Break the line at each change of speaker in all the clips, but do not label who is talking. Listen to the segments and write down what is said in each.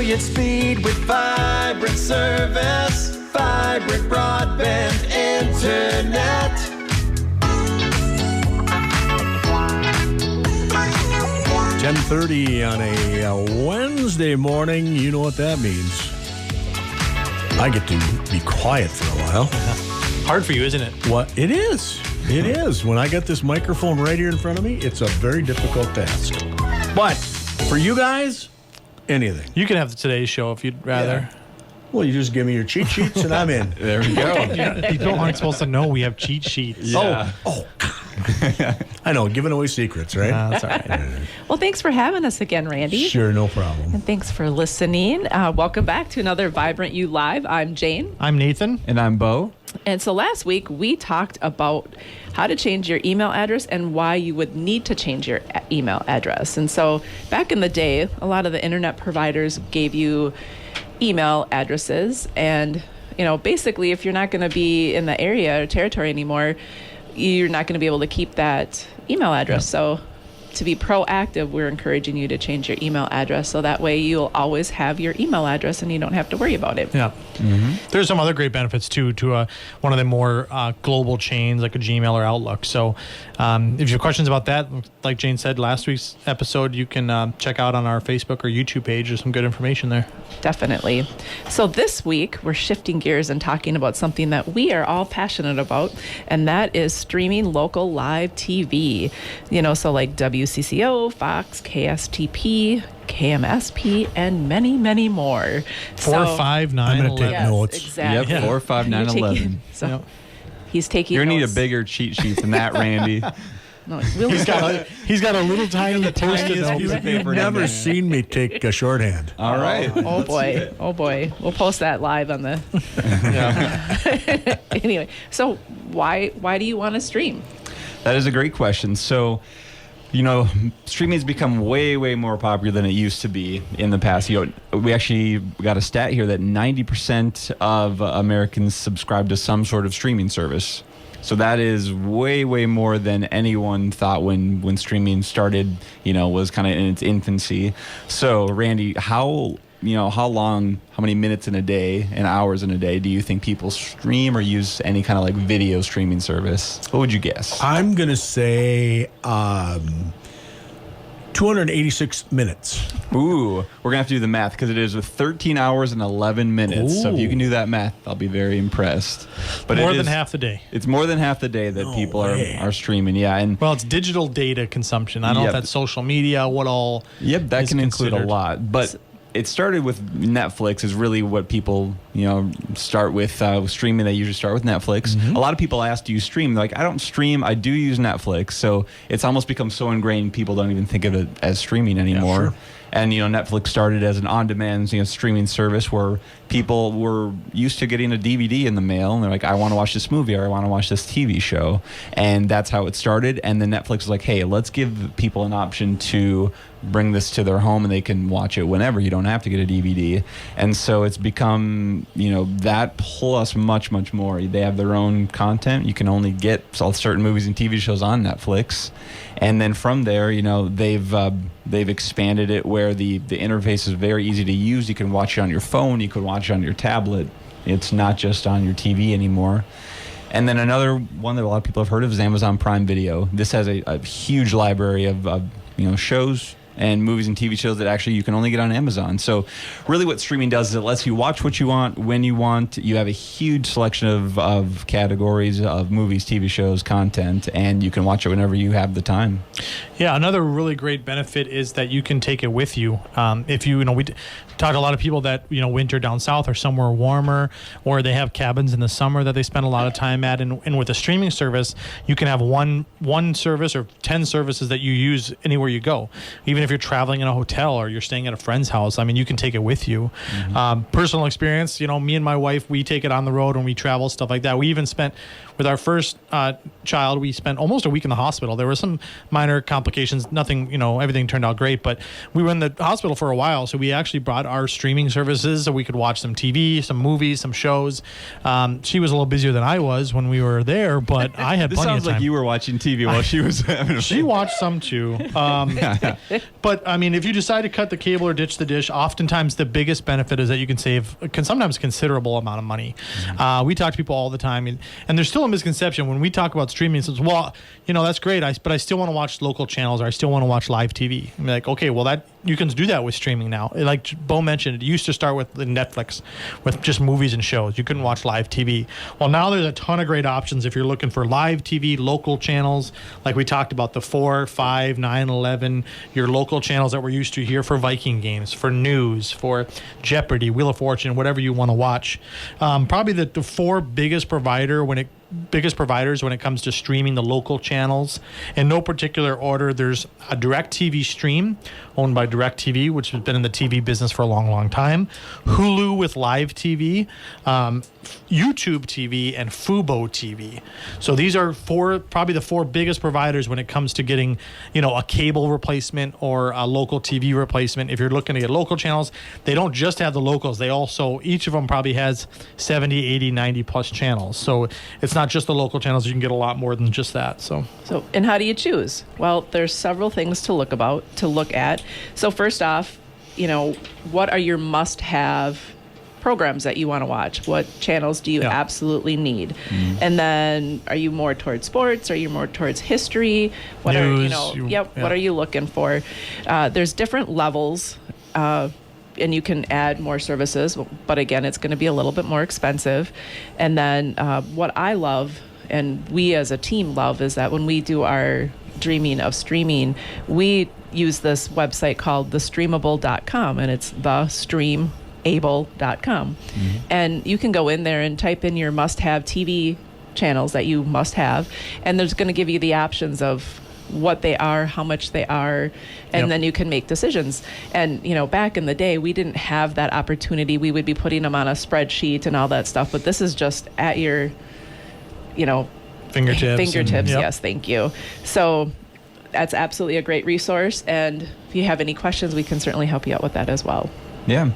brilliant speed with vibrant service, vibrant broadband internet.
10:30 on a Wednesday morning. You know what that means. I get to be quiet for a while.
Hard for you, isn't it?
What? It is. It is. When I get this microphone right here in front of me, it's a very difficult task. But for you guys, anything.
You can have the Today Show if you'd rather.
Yeah. Well, you just give me your cheat sheets and I'm in.
There we go.
People aren't supposed to know we have cheat sheets.
Yeah.
Oh. I know, giving away secrets, right?
That's all right.
Well, thanks for having us again, Randy.
Sure, no problem.
And thanks for listening. Welcome back to another Vibrant You Live. I'm Jane.
I'm Nathan.
And I'm Bo.
And so last week we talked about how to change your email address and why you would need to change your email address. And so back in the day, a lot of the internet providers gave you email addresses. And, you know, basically if you're not going to be in the area or territory anymore, you're not going to be able to keep that email address. So to be proactive, we're encouraging you to change your email address so that way you'll always have your email address and you don't have to worry about it.
Yeah. Mm-hmm. There's some other great benefits too to one of the more global chains like a Gmail or Outlook. So if you have questions about that, like Jane said last week's episode, you can check out on our Facebook or YouTube page. There's some good information there.
Definitely. So this week we're shifting gears and talking about something that we are all passionate about, and that is streaming local live TV. You know, so like WCCO, Fox, KSTP, KMSP, and many, many more.
4, 5, 9,
I'm going to
11.
take notes.
Exactly.
Yep, 4, 5, 9, 11.
So
Yep.
he's taking
You're going to need
notes.
a bigger cheat sheet than that, Randy.
No, we'll
He's got a little tiny post-it
tiniest
note.
piece of
You've
paper.
never seen me take a shorthand.
All right.
Oh boy. Oh boy. We'll post that live on the Anyway, so why do you want to stream?
That is a great question. So, you know, streaming has become way, way more popular than it used to be in the past. You know, we actually got a stat here that 90% of Americans subscribe to some sort of streaming service. So that is way, way more than anyone thought when streaming started, you know, was kind of in its infancy. So, Randy, how many minutes in a day and hours in a day do you think people stream or use any kind of like video streaming service? What would you guess?
I'm going to say 286 minutes.
Ooh, we're going to have to do the math because it is 13 hours and 11 minutes. So if you can do that math, I'll be very impressed. But
More than half the day.
It's more than half the day that people are streaming, yeah. And
Well, it's digital data consumption. I don't know if that's social media, what all.
Yep, that
is
can include a
considered.
lot. But it started with Netflix is really what people, you know, start with streaming. They usually start with Netflix. A lot of people ask, do you stream? They're like, I don't stream. I do use Netflix. So it's almost become so ingrained, people don't even think of it as streaming anymore.
sure.
And, you know, Netflix started as an on-demand, you know, streaming service where people were used to getting a DVD in the mail. And they're like, I want to watch this movie or I want to watch this TV show. And that's how it started. And then Netflix was like, hey, let's give people an option to bring this to their home and they can watch it whenever. You don't have to get a DVD. And so it's become, you know, that plus much, much more. They have their own content. You can only get certain movies and TV shows on Netflix. And then from there, you know, they've expanded it where the interface is very easy to use. You can watch it on your phone. You could watch it on your tablet. It's not just on your TV anymore. And then another one that a lot of people have heard of is Amazon Prime Video. This has a huge library of you know, shows and movies and TV shows that actually you can only get on Amazon. So really what streaming does is it lets you watch what you want, when you want. You have a huge selection of categories of movies, TV shows, content, and you can watch it whenever you have the time.
Yeah, another really great benefit is that you can take it with you. If we talk to a lot of people that, you know, winter down south or somewhere warmer, or they have cabins in the summer that they spend a lot of time at. And with a streaming service, you can have one service or 10 services that you use anywhere you go. Even if you're traveling in a hotel or you're staying at a friend's house, I mean, you can take it with you. Personal experience, you know, me and my wife, we take it on the road when we travel, stuff like that. We even spent, with our first child, we spent almost a week in the hospital. There were some minor complications, nothing, you know, everything turned out great, but we were in the hospital for a while. So we actually brought our streaming services so we could watch some TV, some movies, some shows. She was a little busier than I was when we were there, but I had
This
plenty
sounds
of time.
like you were watching TV while she was having a
She watched some too. But I mean, if you decide to cut the cable or ditch the dish, oftentimes the biggest benefit is that you can save sometimes considerable amount of money. We talk to people all the time, and there's still a misconception when we talk about streaming. It says, well, that's great, but I still want to watch local channels, or I still want to watch live TV. I'm like, okay, well, that you can do that with streaming now. Like Bo mentioned, it used to start with Netflix, with just movies and shows. You couldn't watch live TV. Well, now there's a ton of great options if you're looking for live TV, local channels, like we talked about, the 4, 5, 9, 11, your local channels that we're used to here for Viking games, for news, for Jeopardy, Wheel of Fortune, whatever you want to watch. Probably the 4 biggest providers when it comes to streaming the local channels. In no particular order, there's a DirecTV Stream, owned by DirecTV, which has been in the TV business for a long, long time. Hulu with live TV, YouTube TV, and Fubo TV. So these are probably the 4 biggest providers when it comes to getting, a cable replacement or a local TV replacement. If you're looking to get local channels, they don't just have the locals. They also, each of them probably has 70, 80, 90 plus channels. So it's not just the local channels. You can get a lot more than just that. So
and how do you choose? Well, there's several things to look at. So first off, what are your must-have programs that you want to watch? What channels do you absolutely need? And then, are you more towards sports? Are you more towards history? What
News,
what are you looking for? There's different levels. And you can add more services, but again, it's going to be a little bit more expensive. And then what I love, and we as a team love, is that when we do our dreaming of streaming, we use this website called thestreamable.com, and it's thestreamable.com. And you can go in there and type in your must-have TV channels that you must have, and there's going to give you the options of what they are, how much they are, and then you can make decisions. And, back in the day, we didn't have that opportunity. We would be putting them on a spreadsheet and all that stuff, but this is just at your,
fingertips.
Yes, thank you. So that's absolutely a great resource. And if you have any questions, we can certainly help you out with that as well.
Yeah.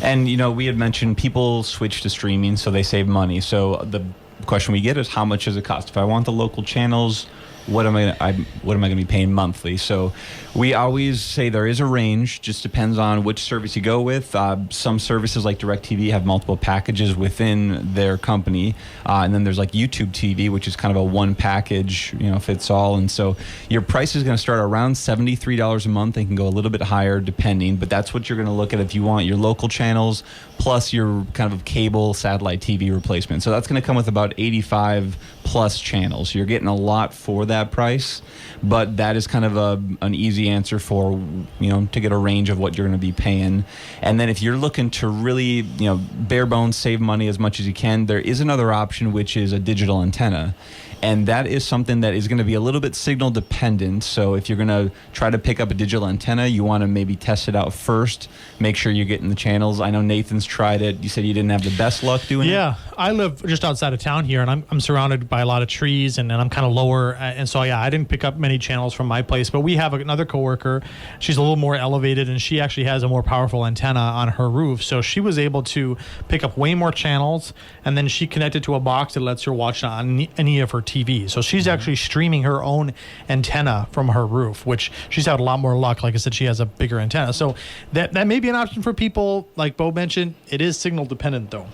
And, we had mentioned people switch to streaming, so they save money. So the question we get is, how much does it cost? If I want the local channels, what am I going to be paying monthly? So we always say there is a range, just depends on which service you go with. Some services like DirecTV have multiple packages within their company. And then there's like YouTube TV, which is kind of a one package, fits all. And so your price is going to start around $73 a month and can go a little bit higher depending, but that's what you're going to look at if you want your local channels plus your kind of cable satellite TV replacement. So that's going to come with about 85 plus channels. You're getting a lot for that price, but that is kind of an easy answer for, to get a range of what you're going to be paying. And then if you're looking to really, bare bones save money as much as you can, there is another option, which is a digital antenna. And that is something that is going to be a little bit signal dependent. So if you're going to try to pick up a digital antenna, you want to maybe test it out first, make sure you're getting the channels. I know Nathan's tried it. You said you didn't have the best luck doing it?
Yeah, I live just outside of town here, and I'm surrounded by a lot of trees, and I'm kind of lower. And so, I didn't pick up many channels from my place. But we have another coworker. She's a little more elevated, and she actually has a more powerful antenna on her roof. So she was able to pick up way more channels, and then she connected to a box that lets her watch on any of her TV. So she's actually streaming her own antenna from her roof, which she's had a lot more luck. Like I said, she has a bigger antenna. So that may be an option for people. Like Bo mentioned, it is signal dependent though.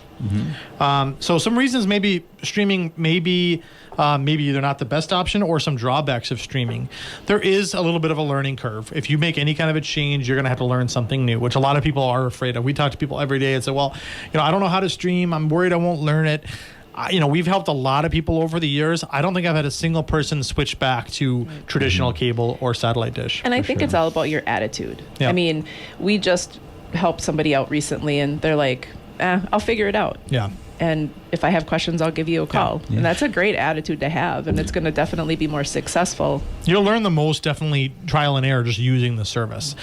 So some reasons maybe streaming maybe they're not the best option, or some drawbacks of streaming. There is a little bit of a learning curve. If you make any kind of a change, you're going to have to learn something new, which a lot of people are afraid of. We talk to people every day and say, well, I don't know how to stream. I'm worried I won't learn it. We've helped a lot of people over the years. I don't think I've had a single person switch back to traditional cable or satellite dish.
And I think it's all about your attitude.
Yeah.
I mean, we just helped somebody out recently, and they're like, I'll figure it out.
Yeah.
And if I have questions, I'll give you a call. And that's a great attitude to have, and it's going to definitely be more successful.
You'll learn the most, definitely trial and error, just using the service.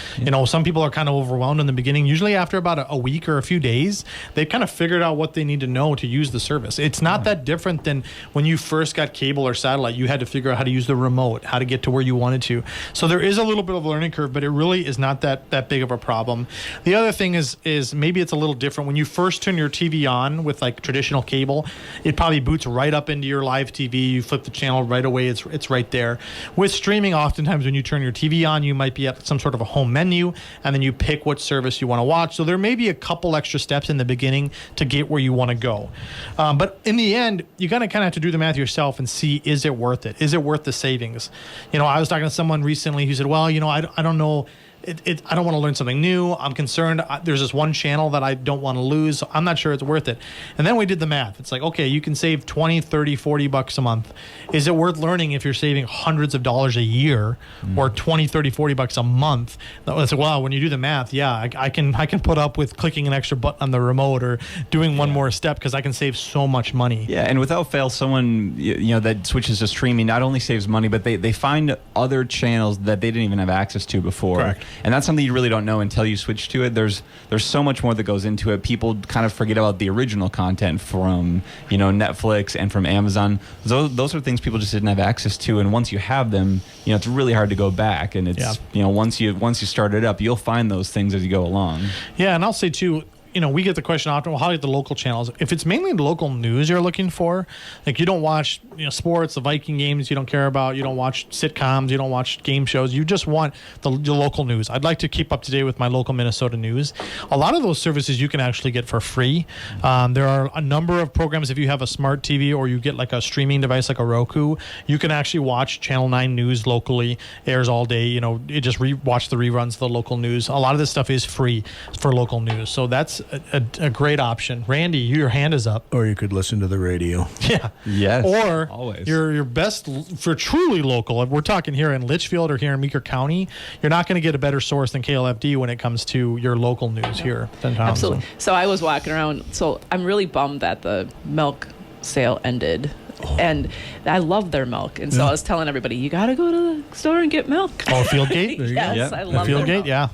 Some people are kind of overwhelmed in the beginning. Usually after about a week or a few days, they've kind of figured out what they need to know to use the service. It's not that different than when you first got cable or satellite. You had to figure out how to use the remote, how to get to where you wanted to. So there is a little bit of a learning curve, but it really is not that big of a problem. The other thing is maybe it's a little different. When you first turn your TV on with like traditional cable, it probably boots right up into your live TV. You flip the channel right away. It's right there. With streaming, oftentimes when you turn your TV on, you might be at some sort of a home menu, and then you pick what service you want to watch. So there may be a couple extra steps in the beginning to get where you want to go. But in the end, you kind of have to do the math yourself and see, is it worth it? Is it worth the savings? I was talking to someone recently who said, well, I don't know. I don't want to learn something new. I'm concerned. There's this one channel that I don't want to lose. So I'm not sure it's worth it. And then we did the math. It's like, okay, you can save 20, 30, 40 bucks a month. Is it worth learning if you're saving hundreds of dollars a year or 20, 30, 40 bucks a month? It's like, wow, when you do the math, yeah, I can put up with clicking an extra button on the remote or doing one more step because I can save so much money.
Yeah, and without fail, someone that switches to streaming not only saves money, but they find other channels that they didn't even have access to before.
Correct.
And that's something you really don't know until you switch to it. There's so much more that goes into it. People kind of forget about the original content from Netflix and from Amazon. Those are things people just didn't have access to. And once you have them, it's really hard to go back. And it's once you start it up, you'll find those things as you go along.
Yeah, and I'll say too, we get the question often, well, how do you get the local channels? If it's mainly the local news you're looking for, like you don't watch sports, the Viking games you don't care about, you don't watch sitcoms, you don't watch game shows, you just want the local news. I'd like to keep up to date with my local Minnesota news. A lot of those services you can actually get for free. There are a number of programs. If you have a smart TV or you get like a streaming device like a Roku, you can actually watch Channel 9 News locally. Airs all day. You just watch the reruns of the local news. A lot of this stuff is free for local news. So that's a great option. Randy, your hand is up.
Or you could listen to the radio.
Yeah.
Yes.
Or
always.
your best for truly local. If we're talking here in Litchfield or here in Meeker County, you're not going to get a better source than KLFD when it comes to your local news here.
Absolutely. So I was walking around. So I'm really bummed that the milk sale ended. And I love their milk. And so I was telling everybody, you got to go to the store and get milk.
Oh, Fieldgate? There you
yes,
go.
Yep.
I love their
Fieldgate,
milk.
yeah.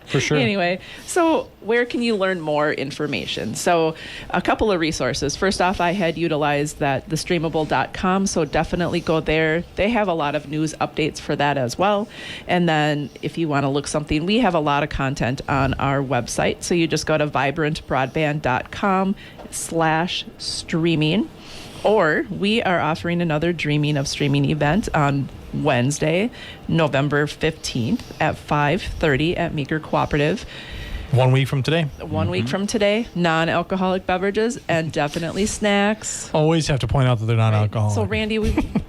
For sure.
Anyway, so where can you learn more information? So a couple of resources. First off, I had utilized that thestreamable.com, so definitely go there. They have a lot of news updates for that as well. And then if you want to look something, we have a lot of content on our website. So you just go to vibrantbroadband.com/streaming. Or we are offering another Dreaming of Streaming event on Wednesday, November 15th at 5:30 at Meeker Cooperative.
1 week from today.
1 week from today, non-alcoholic beverages and definitely snacks.
Always have to point out that they're not alcoholic.
So Randy,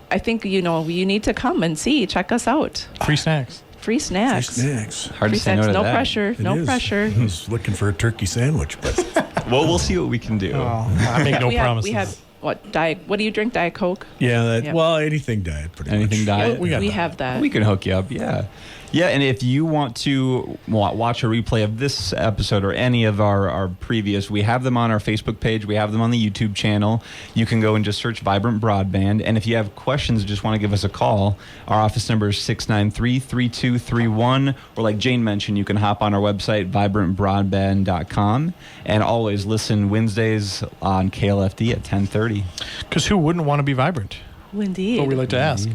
I think you need to come and check us out.
Free snacks.
Free snacks.
Snacks.
Hard
Free
to say no to
no
that.
pressure.
It
No
is.
pressure.
I was looking for a turkey sandwich, but
Well, we'll see what we can do.
I make no promises.
We have what do you drink? Diet Coke?
yeah,
Yeah.
well, anything diet, pretty
Anything
much.
diet?
We got
We
that.
have that.
We can hook you up, yeah. Yeah, and if you want to watch a replay of this episode or any of our previous, we have them on our Facebook page. We have them on the YouTube channel. You can go and just search Vibrant Broadband. And if you have questions, just want to give us a call, our office number is 693-3231. Or like Jane mentioned, you can hop on our website, vibrantbroadband.com. And always listen Wednesdays on KLFD at 10:30.
Because who wouldn't want to be vibrant?
Indeed.
What we like to ask.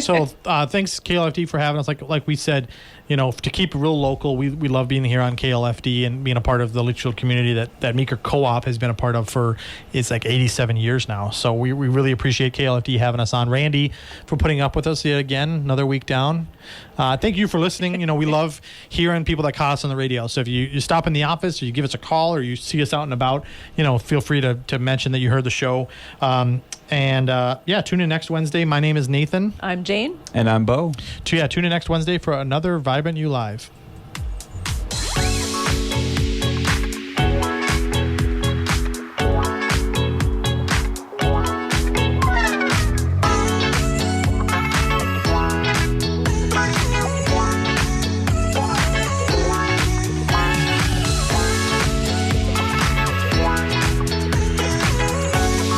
So thanks KLFD for having us. Like we said, to keep it real local, we love being here on KLFD and being a part of the Litchfield community that Meeker Co-op has been a part of for it's like 87 years now. So we really appreciate KLFD having us on. Randy for putting up with us yet again, another week down. Thank you for listening. We love hearing people that call us on the radio. So if you stop in the office or you give us a call or you see us out and about, feel free to mention that you heard the show. Tune in next Wednesday. My name is Nathan.
I'm Jane.
And I'm Bo.
Tune in next Wednesday for another Vibrant You Live.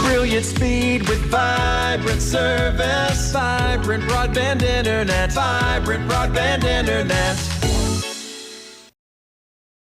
Brilliant speed with vibrant service. Vibrant broadband internet. Vibrant broadband internet.